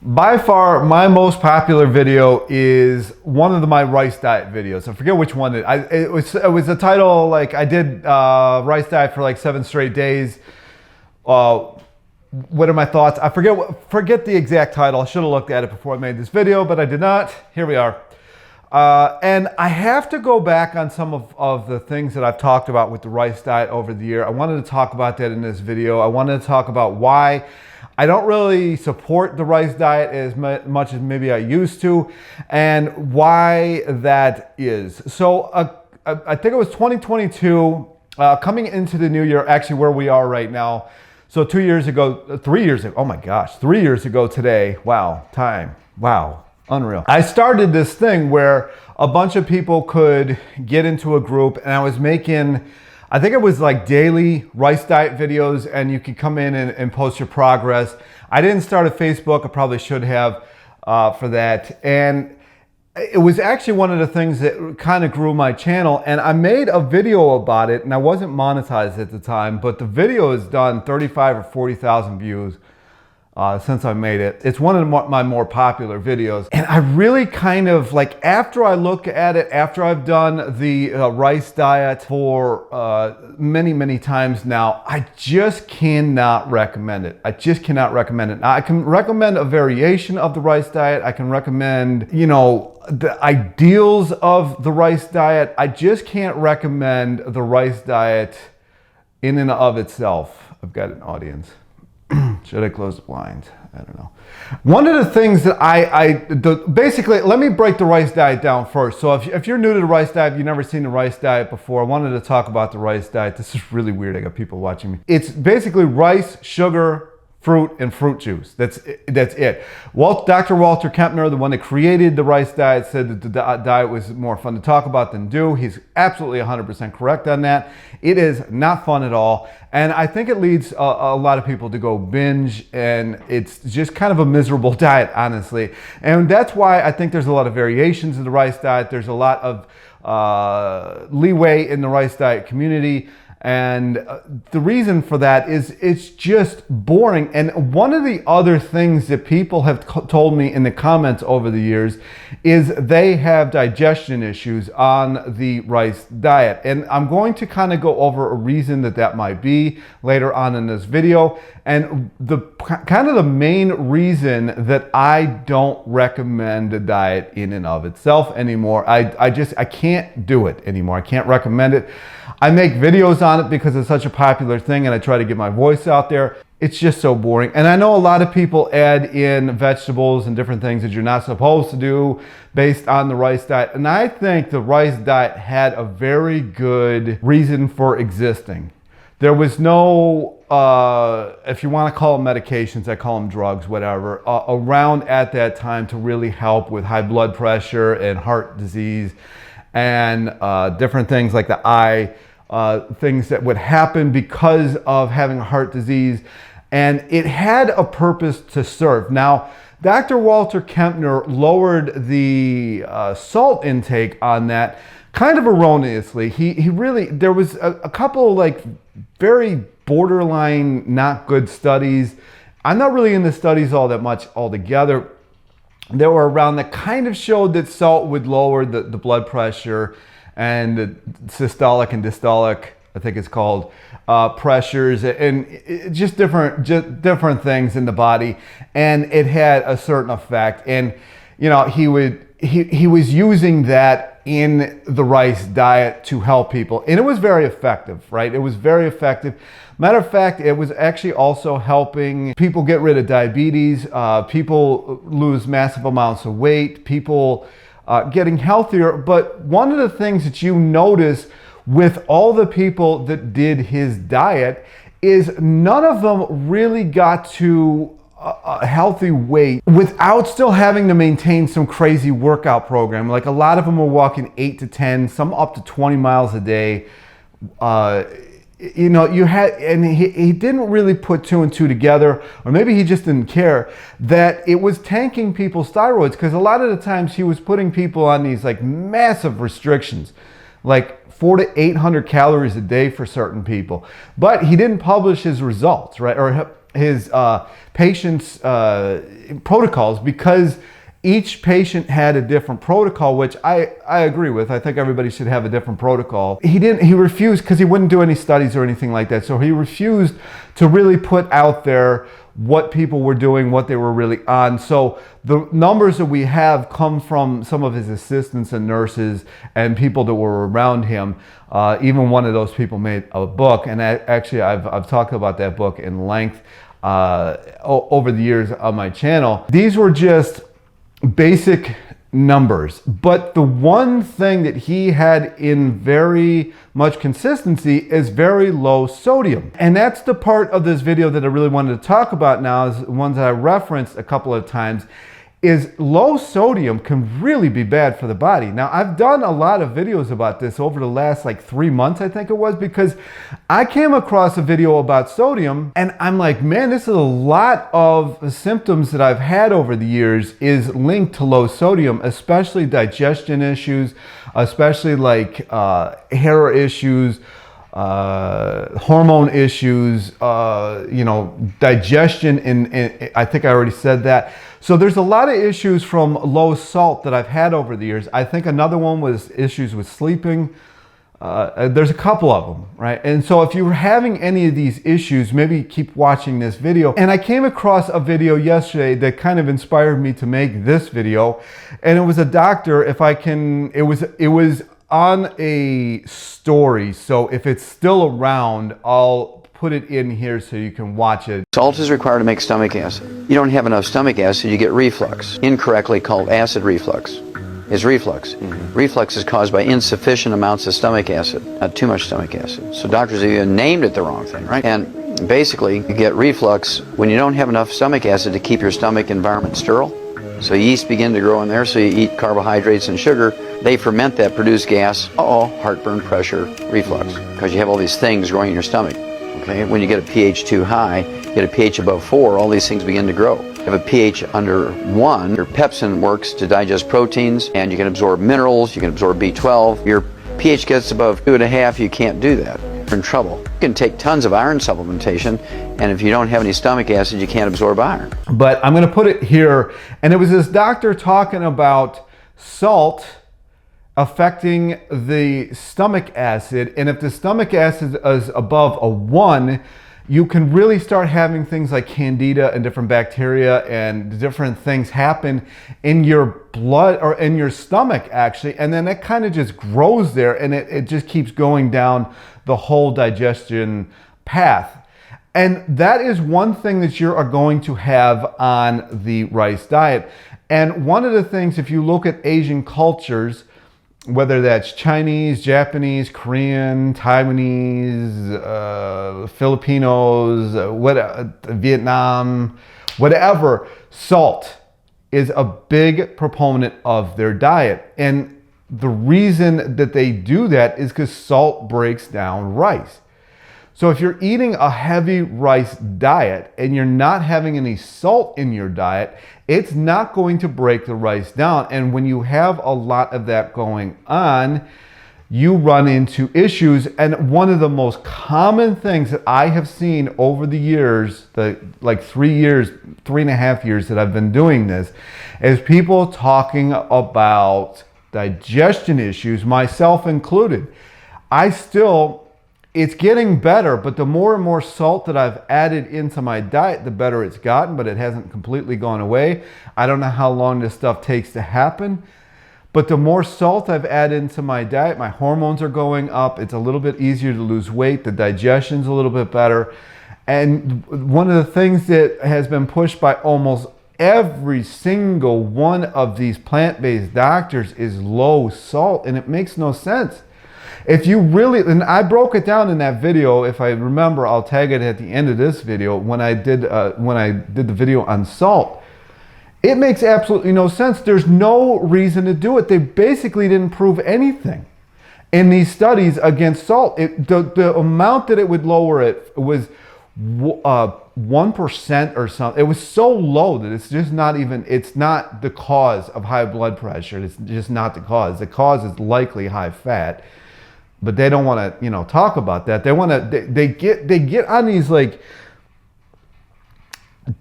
By far, my most popular video is one of my rice diet videos. I forget which one it was a title like I did rice diet for like 7 straight days. What are my thoughts? I forget the exact title. I should have looked at it before I made this video, but I did not. Here we are. And I have to go back on some of the things that I've talked about with the rice diet over the year. I wanted to talk about that in this video. I wanted to talk about why I don't really support the rice diet as much as maybe I used to, and why that is. So I think it was 2022, coming into the new year, actually where we are right now. So 3 years ago, oh my gosh, 3 years ago today, wow, time, wow, unreal. I started this thing where a bunch of people could get into a group, and I was making, I think it was like daily rice diet videos, and you could come in and post your progress. I didn't start a Facebook, I probably should have for that. And it was actually one of the things that kind of grew my channel, and I made a video about it, and I wasn't monetized at the time, but the video has done 35 or 40,000 views since I made it. It's one of my more popular videos. And I really kind of, like, after I look at it, after I've done the rice diet for many times now, I just cannot recommend it. I just cannot recommend it. Now, I can recommend a variation of the rice diet. I can recommend, you know, the ideals of the rice diet. I just can't recommend the rice diet in and of itself. I've got an audience. Should I close the blinds? I don't know. One of the things that basically, let me break the rice diet down first. So if you're new to the rice diet, you've never seen the rice diet before, I wanted to talk about the rice diet. This is really weird. I got people watching me. It's basically rice, sugar, fruit, and fruit juice. That's it. Dr. Walter Kempner, the one that created the rice diet, said that the diet was more fun to talk about than do. He's absolutely 100% correct on that. It is not fun at all. And I think it leads a lot of people to go binge, and it's just kind of a miserable diet, honestly. And that's why I think there's a lot of variations in the rice diet. There's a lot of leeway in the rice diet community. And the reason for that is it's just boring. And one of the other things that people have told me in the comments over the years is they have digestion issues on the rice diet. And I'm going to kind of go over a reason that might be later on in this video. And the kind of the main reason that I don't recommend the diet in and of itself anymore. I can't do it anymore. I can't recommend it. I make videos on it because it's such a popular thing, and I try to get my voice out there. It's just so boring. And I know a lot of people add in vegetables and different things that you're not supposed to do based on the rice diet. And I think the rice diet had a very good reason for existing. There was no, if you want to call them medications, I call them drugs, whatever, around at that time to really help with high blood pressure and heart disease and different things like the eye, things that would happen because of having heart disease. And it had a purpose to serve. Now, Dr. Walter Kempner lowered the salt intake on that kind of erroneously. He really, there was a couple like very borderline not good studies. I'm not really into studies all that much altogether. There were around that kind of showed that salt would lower the blood pressure and the systolic and diastolic, I think it's called, pressures, and just different things in the body. And it had a certain effect. And, you know, he was using that in the rice diet to help people. And it was very effective, right? It was very effective. Matter of fact, it was actually also helping people get rid of diabetes, people lose massive amounts of weight, people getting healthier. But one of the things that you notice with all the people that did his diet is none of them really got to a healthy weight without still having to maintain some crazy workout program. Like a lot of them were walking 8 to 10, some up to 20 miles a day. You know, and he didn't really put 2 and 2 together, or maybe he just didn't care that it was tanking people's thyroids, because a lot of the times he was putting people on these like massive restrictions, like 400 to 800 calories a day for certain people. But he didn't publish his results, right? Or patients' protocols, because each patient had a different protocol, which I agree with. I think everybody should have a different protocol. He refused, because he wouldn't do any studies or anything like that. So he refused to really put out there what people were doing, what they were really on. So the numbers that we have come from some of his assistants and nurses and people that were around him. Even one of those people made a book, and actually I've talked about that book in length over the years on my channel. These were just basic numbers, but the one thing that he had in very much consistency is very low sodium. And that's the part of this video that I really wanted to talk about now, is ones that I referenced a couple of times, is low sodium can really be bad for the body. Now, I've done a lot of videos about this over the last like 3 months, I think it was, because I came across a video about sodium and I'm like, man, this is a lot of the symptoms that I've had over the years is linked to low sodium, especially digestion issues, especially like hair issues, hormone issues, digestion, and I think I already said that. So there's a lot of issues from low salt that I've had over the years. I think another one was issues with sleeping. There's a couple of them, right? And so if you're having any of these issues, maybe keep watching this video. And I came across a video yesterday that kind of inspired me to make this video. And it was a doctor, it was on a story. So if it's still around, I'll put it in here so you can watch it. Salt is required to make stomach acid. You don't have enough stomach acid, you get reflux, incorrectly called acid reflux. Is reflux. Reflux is caused by insufficient amounts of stomach acid, not too much stomach acid. So doctors have even named it the wrong thing, right? And basically, you get reflux when you don't have enough stomach acid to keep your stomach environment sterile. So yeast begin to grow in there, so you eat carbohydrates and sugar. They ferment that, produce gas. Heartburn, pressure, reflux, because you have all these things growing in your stomach. Okay, when you get a pH too high, you get a pH above 4, all these things begin to grow. You have a pH under 1, your pepsin works to digest proteins, and you can absorb minerals, you can absorb B12. Your pH gets above 2.5, you can't do that. You're in trouble. You can take tons of iron supplementation, and if you don't have any stomach acid, you can't absorb iron. But I'm going to put it here, and it was this doctor talking about salt affecting the stomach acid, and if the stomach acid is above a 1, you can really start having things like candida and different bacteria and different things happen in your blood or in your stomach actually, and then it kind of just grows there, and it just keeps going down the whole digestion path. And that is one thing that you are going to have on the rice diet. And one of the things, if you look at Asian cultures, whether that's Chinese, Japanese, Korean, Taiwanese, Filipinos, Vietnam, whatever, salt is a big proponent of their diet. And the reason that they do that is because salt breaks down rice. So if you're eating a heavy rice diet and you're not having any salt in your diet, it's not going to break the rice down. And when you have a lot of that going on, you run into issues. And one of the most common things that I have seen over the years, like 3.5 years that I've been doing this, is people talking about digestion issues, myself included. It's getting better, but the more and more salt that I've added into my diet, the better it's gotten, but it hasn't completely gone away. I don't know how long this stuff takes to happen, but the more salt I've added into my diet, my hormones are going up. It's a little bit easier to lose weight. The digestion's a little bit better. And one of the things that has been pushed by almost every single one of these plant-based doctors is low salt, and it makes no sense. If you really, and I broke it down in that video, if I remember, I'll tag it at the end of this video, when I did the video on salt. It makes absolutely no sense. There's no reason to do it. They basically didn't prove anything in these studies against salt. The amount that it would lower it was 1% or something. It was so low that it's just not even, it's not the cause of high blood pressure. It's just not the cause. The cause is likely high fat. But they don't want to, talk about that. They want to, they get on these like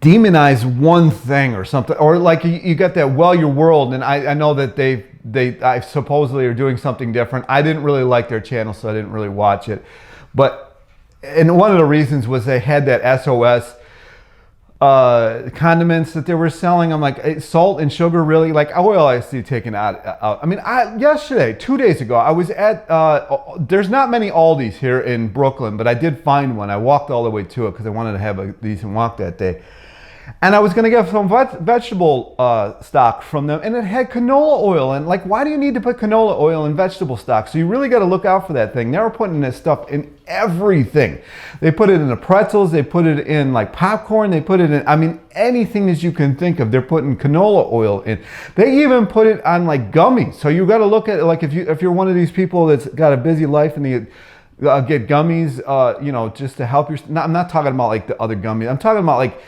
demonize one thing or something, or like you got that Well Your World, and I know that I supposedly are doing something different. I didn't really like their channel, so I didn't really watch it. And one of the reasons was they had that SOS condiments that they were selling. I'm like, salt and sugar, really? Like oil I see taken out. I mean, yesterday, 2 days ago, I was at, there's not many Aldis here in Brooklyn, but I did find one. I walked all the way to it because I wanted to have a decent walk that day. And I was going to get some vegetable stock from them, and it had canola oil. And like, why do you need to put canola oil in vegetable stock? So you really got to look out for that thing. They were putting this stuff in everything. They put it in the pretzels. They put it in like popcorn. They put it in, I mean, anything that you can think of. They're putting canola oil in. They even put it on like gummies. So you got to look at it like if you're one of these people that's got a busy life and you get gummies, you know, just to help your. I'm not talking about like the other gummies. I'm talking about like.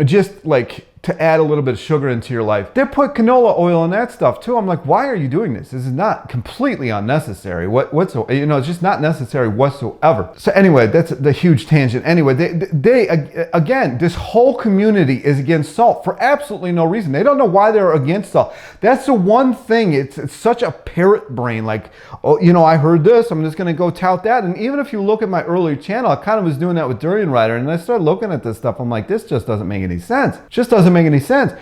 Just like to add a little bit of sugar into your life. They put canola oil in that stuff too. I'm like, why are you doing this? This is not completely unnecessary. Whatsoever, you know, it's just not necessary whatsoever. So anyway, that's the huge tangent. Anyway, they again, this whole community is against salt for absolutely no reason. They don't know why they're against salt. That's the one thing. It's such a parrot brain. Like, oh, you know, I heard this. I'm just going to go tout that. And even if you look at my earlier channel, I kind of was doing that with Durian Rider, and I started looking at this stuff. I'm like, this just doesn't make any sense. It just doesn't make any sense.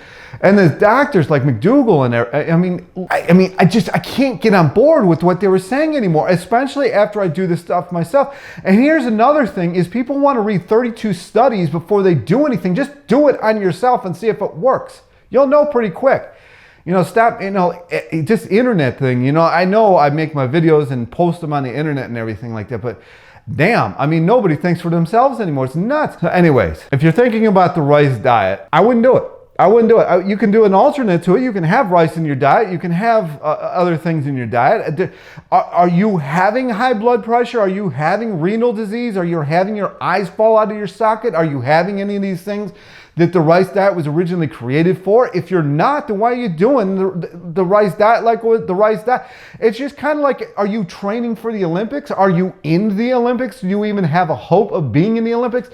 And the doctors like McDougall and I can't get on board with what they were saying anymore, especially after I do this stuff myself. And here's another thing is people want to read 32 studies before they do anything. Just do it on yourself and see if it works. You'll know pretty quick. You know, stop, you know, just internet thing. You know I make my videos and post them on the internet and everything like that, but damn, I mean, nobody thinks for themselves anymore. It's nuts. So anyways, if you're thinking about the rice diet, I wouldn't do it. I wouldn't do it. You can do an alternate to it. You can have rice in your diet. You can have other things in your diet. Are you having high blood pressure? Are you having renal disease? Are you having your eyes fall out of your socket? Are you having any of these things that the rice diet was originally created for? If you're not, then why are you doing the rice diet like with the rice diet? It's just kind of like, are you training for the Olympics? Are you in the Olympics? Do you even have a hope of being in the Olympics?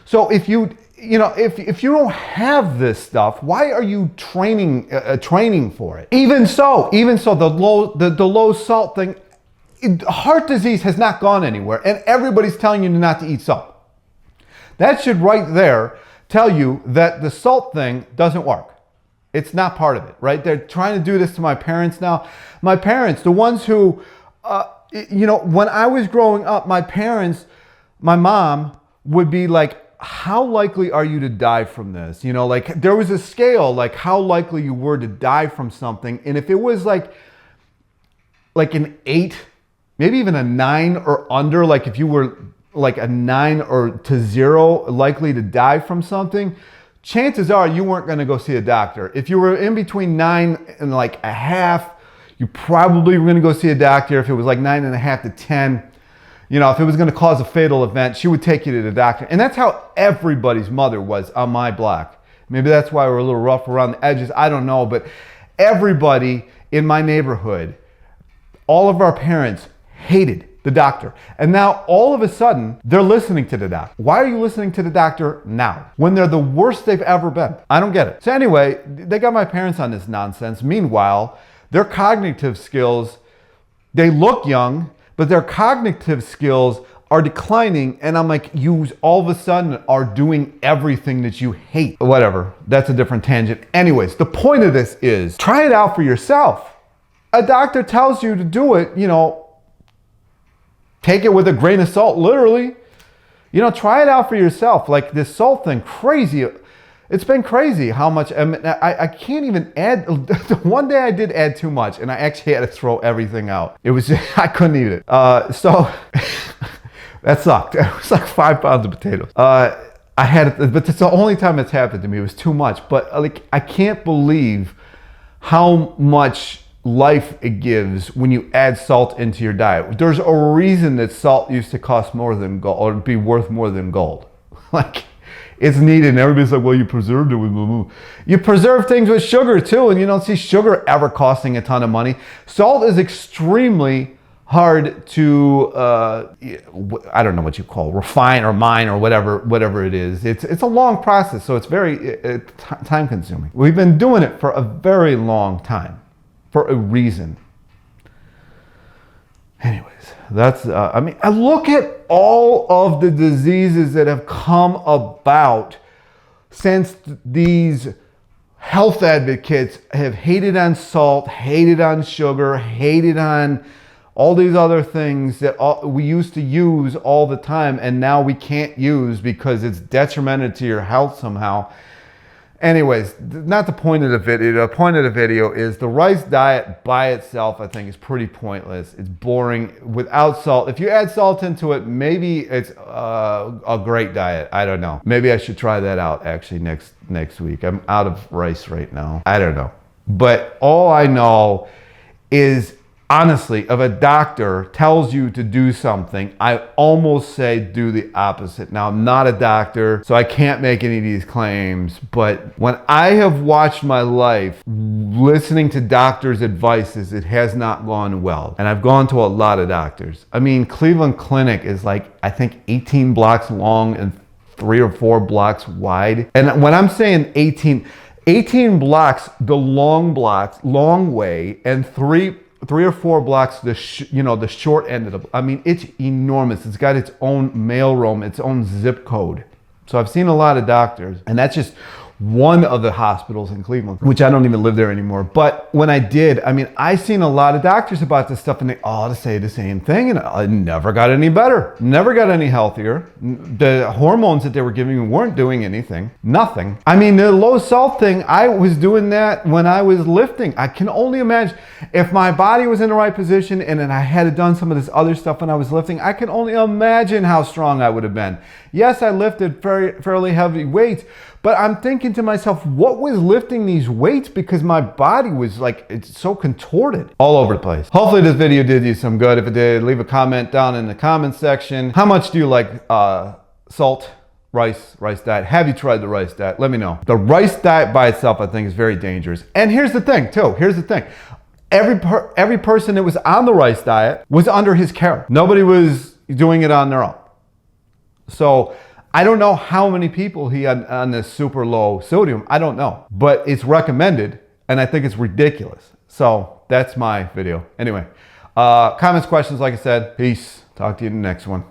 So if you know, if you don't have this stuff, why are you training for it? Even so, the low salt thing, heart disease has not gone anywhere, and everybody's telling you not to eat salt. That should right there tell you that the salt thing doesn't work. It's not part of it, right? They're trying to do this to my parents now. My parents, the ones who, you know, when I was growing up, my mom would be like, how likely are you to die from this? You know, like there was a scale, like how likely you were to die from something. And if it was like an 8, maybe even a 9 or under, like if you were like a 9 or to 0 likely to die from something, chances are you weren't going to go see a doctor. If you were in between 9 and like a half, you probably were going to go see a doctor. If it was like 9.5 to 10, you know, if it was going to cause a fatal event, she would take you to the doctor. And that's how everybody's mother was on my block. Maybe that's why we're a little rough around the edges. I don't know. But everybody in my neighborhood, all of our parents hated the doctor. And now all of a sudden, they're listening to the doctor. Why are you listening to the doctor now when they're the worst they've ever been? I don't get it. So anyway, they got my parents on this nonsense. Meanwhile, their cognitive skills, they look young, but their cognitive skills are declining. And I'm like, you all of a sudden are doing everything that you hate. Whatever, that's a different tangent. Anyways, the point of this is try it out for yourself. A doctor tells you to do it, you know, take it with a grain of salt, literally. You know, try it out for yourself. Like this salt thing, crazy. It's been crazy how much, I can't even add. One day I did add too much and I actually had to throw everything out. It was, I couldn't eat it. So that sucked. It was like 5 pounds of potatoes. I had it, but it's the only time it's happened to me. It was too much. But like, I can't believe how much life it gives when you add salt into your diet. There's a reason that salt used to cost more than gold, or be worth more than gold. Like, it's needed, and everybody's like, well, you preserved it with moo. You preserve things with sugar too, and you don't see sugar ever costing a ton of money. Salt is extremely hard to, I don't know what you call, refine or mine or whatever it is. It's a long process, so it's very time consuming. We've been doing it for a very long time, for a reason. Anyways, that's, I mean, I look at all of the diseases that have come about since these health advocates have hated on salt, hated on sugar, hated on all these other things that we used to use all the time and now we can't use because it's detrimental to your health somehow. Anyways, not the point of the video. The point of the video is the rice diet by itself, I think, is pretty pointless. It's boring without salt. If you add salt into it, maybe it's a great diet. I don't know. Maybe I should try that out actually next week. I'm out of rice right now. I don't know. But all I know is, honestly, if a doctor tells you to do something, I almost say do the opposite. Now, I'm not a doctor, so I can't make any of these claims, but when I have watched my life listening to doctors' advices, it has not gone well. And I've gone to a lot of doctors. I mean, Cleveland Clinic is like, I think 18 blocks long and 3 or 4 blocks wide. And when I'm saying 18 blocks, the long way, and 3 or 4 blocks, the short end of the, I mean, it's enormous. It's got its own mailroom, its own zip code. So I've seen a lot of doctors, and that's just one of the hospitals in Cleveland, which I don't even live there anymore. But when I did, I mean, I seen a lot of doctors about this stuff, and they all say the same thing, and I never got any better, never got any healthier. The hormones that they were giving me weren't doing anything, nothing. I mean, the low salt thing, I was doing that when I was lifting. I can only imagine if my body was in the right position and then I had done some of this other stuff when I was lifting, I can only imagine how strong I would have been. Yes, I lifted fairly heavy weights, but I'm thinking to myself, what was lifting these weights? Because my body was like, it's so contorted all over the place. Hopefully this video did you some good. If it did, leave a comment down in the comment section. How much do you like salt, rice diet? Have you tried the rice diet? Let me know. The rice diet by itself, I think, is very dangerous. And here's the thing too, here's the thing. Every person that was on the rice diet was under his care. Nobody was doing it on their own. So I don't know how many people he had on this super low sodium. I don't know, but it's recommended, and I think it's ridiculous. So that's my video. Anyway, comments, questions, like I said, peace. Talk to you in the next one.